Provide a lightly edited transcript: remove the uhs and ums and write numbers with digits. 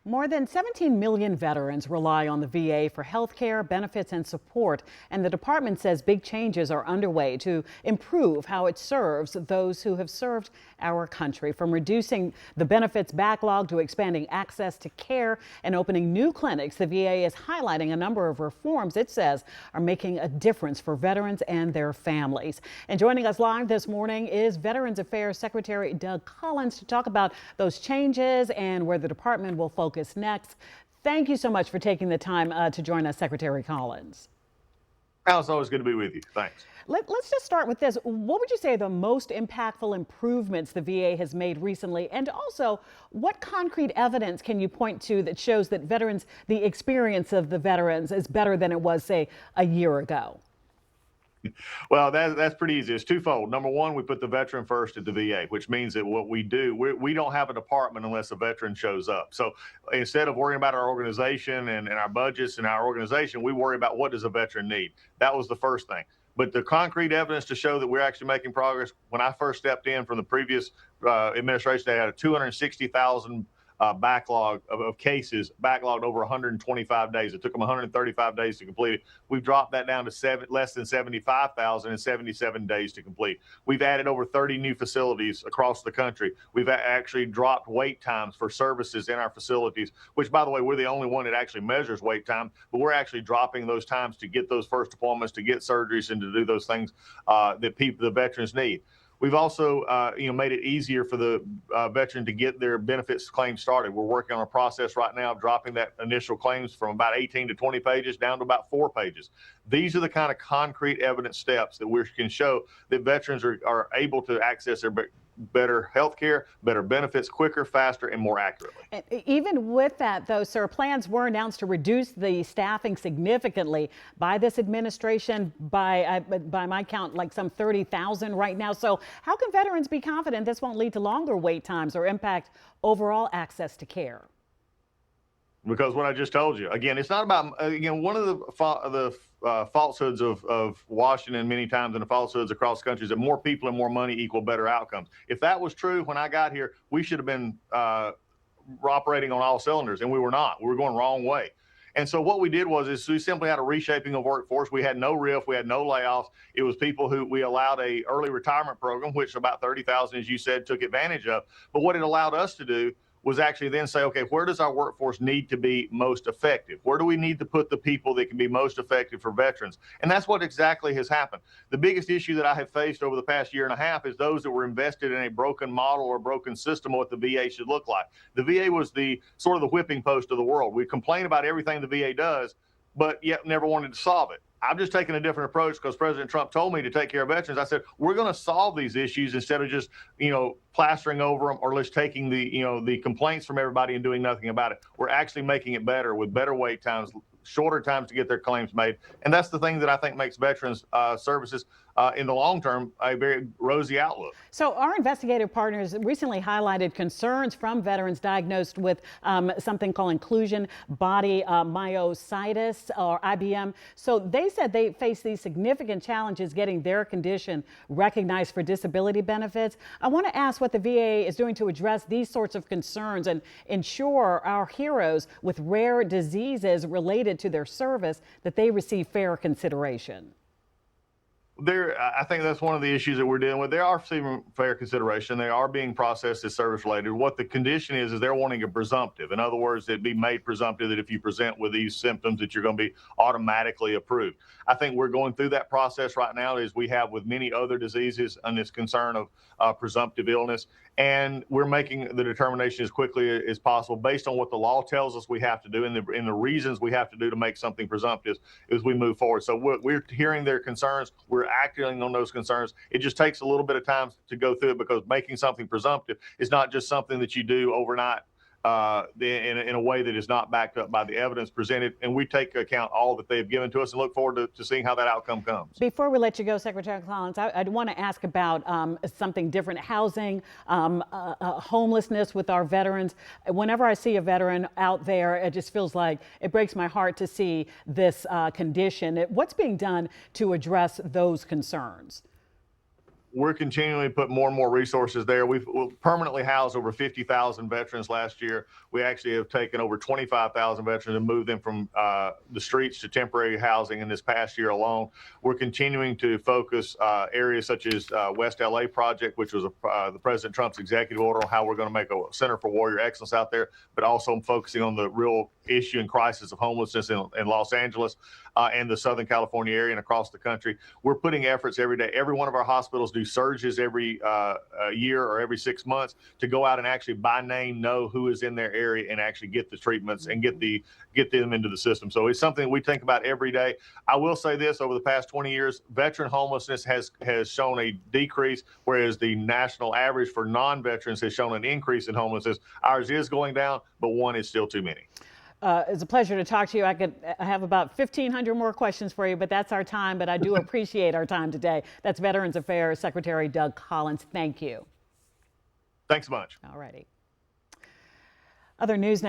More than 17 million veterans rely on the VA for health care, benefits, and support. And the department says big changes are underway to improve how it serves those who have served our country. From reducing the benefits backlog to expanding access to care and opening new clinics, the VA is highlighting a number of reforms it says are making a difference for veterans and their families. And joining us live this morning is Veterans Affairs Secretary Doug Collins to talk about those changes and where the department will focus next. Thank you so much for taking the time to join us, Secretary Collins. Al, it's always good to be with you. Thanks. Let's just start with this. What would you say are the most impactful improvements the VA has made recently? And also, what concrete evidence can you point to that shows that the experience of the veterans is better than it was, say, a year ago? Well, that's pretty easy. It's twofold. Number one, we put the veteran first at the VA, which means that what we do, we don't have a department unless a veteran shows up. So instead of worrying about our organization and our budgets and our organization, we worry about what does a veteran need. That was the first thing. But the concrete evidence to show that we're actually making progress, when I first stepped in from the previous administration, they had a 260,000 backlog of cases, backlogged over 125 days. It took them 135 days to complete it. We've dropped that down to less than 75,000 in 77 days to complete. We've added over 30 new facilities across the country. We've actually dropped wait times for services in our facilities, which, by the way, we're the only one that actually measures wait time, but we're actually dropping those times to get those first appointments, to get surgeries, and to do those things that the veterans need. We've also, made it easier for the veteran to get their benefits claims started. We're working on a process right now of dropping that initial claims from about 18 to 20 pages down to about 4 pages. These are the kind of concrete evidence steps that we can show that veterans are able to access their better health care, better benefits quicker, faster, and more accurately. And even with that, though, sir, plans were announced to reduce the staffing significantly by this administration by my count, like some 30,000 right now. So how can veterans be confident this won't lead to longer wait times or impact overall access to care? Because what I just told you, again, it's not about, one of the falsehoods of Washington many times, and the falsehoods across the country, is that more people and more money equal better outcomes. If that was true when I got here, we should have been operating on all cylinders, and we were not. We were going the wrong way. And so what we did is we simply had a reshaping of workforce. We had no RIF, we had no layoffs. It was people who we allowed a early retirement program, which about 30,000, as you said, took advantage of. But what it allowed us to do was actually then say, okay, where does our workforce need to be most effective? Where do we need to put the people that can be most effective for veterans? And that's what exactly has happened. The biggest issue that I have faced over the past year and a half is those that were invested in a broken model or broken system of what the VA should look like. The VA was the sort of the whipping post of the world. We complain about everything the VA does, but yet never wanted to solve it. I'm just taking a different approach because President Trump told me to take care of veterans. I said, we're going to solve these issues instead of just, plastering over them or just taking the complaints from everybody and doing nothing about it. We're actually making it better with better wait times, shorter times to get their claims made. And that's the thing that I think makes veterans services in the long term a very rosy outlook. So our investigative partners recently highlighted concerns from veterans diagnosed with something called inclusion body myositis, or IBM. So they said they face these significant challenges getting their condition recognized for disability benefits. I want to ask what the VA is doing to address these sorts of concerns and ensure our heroes with rare diseases related to their service that they receive fair consideration. I think that's one of the issues that we're dealing with. They are receiving fair consideration. They are being processed as service related. What the condition is they're wanting a presumptive. In other words, it'd be made presumptive that if you present with these symptoms that you're going to be automatically approved. I think we're going through that process right now, as we have with many other diseases, and this concern of presumptive illness. And we're making the determination as quickly as possible based on what the law tells us we have to do and the reasons we have to do to make something presumptive as we move forward. So we're hearing their concerns. We're acting on those concerns. It just takes a little bit of time to go through it, because making something presumptive is not just something that you do overnight in a way that is not backed up by the evidence presented. And we take account all that they've given to us and look forward to seeing how that outcome comes. Before we let you go, Secretary Collins, I'd want to ask about something different: housing, homelessness with our veterans. Whenever I see a veteran out there, it just feels like it breaks my heart to see this condition. What's being done to address those concerns? we're continuing to put more and more resources there. We've permanently housed over 50,000 veterans last year. We actually have taken over 25,000 veterans and moved them from the streets to temporary housing in this past year alone. We're continuing to focus areas such as West LA Project, which was the President Trump's executive order on how we're going to make a Center for Warrior Excellence out there, but also focusing on the real issue and crisis of homelessness in Los Angeles and the Southern California area and across the country. We're putting efforts every day. Every one of our hospitals do surges every year or every 6 months to go out and actually by name know who is in their area and actually get the treatments and get them into the system. So it's something we think about every day. I will say this: over the past 20 years, veteran homelessness has shown a decrease, whereas the national average for non-veterans has shown an increase in homelessness. Ours is going down, but one is still too many. It's a pleasure to talk to you. I have about 1,500 more questions for you, but that's our time. But I do appreciate our time today. That's Veterans Affairs Secretary Doug Collins. Thank you. Thanks so much. All righty. Other news now.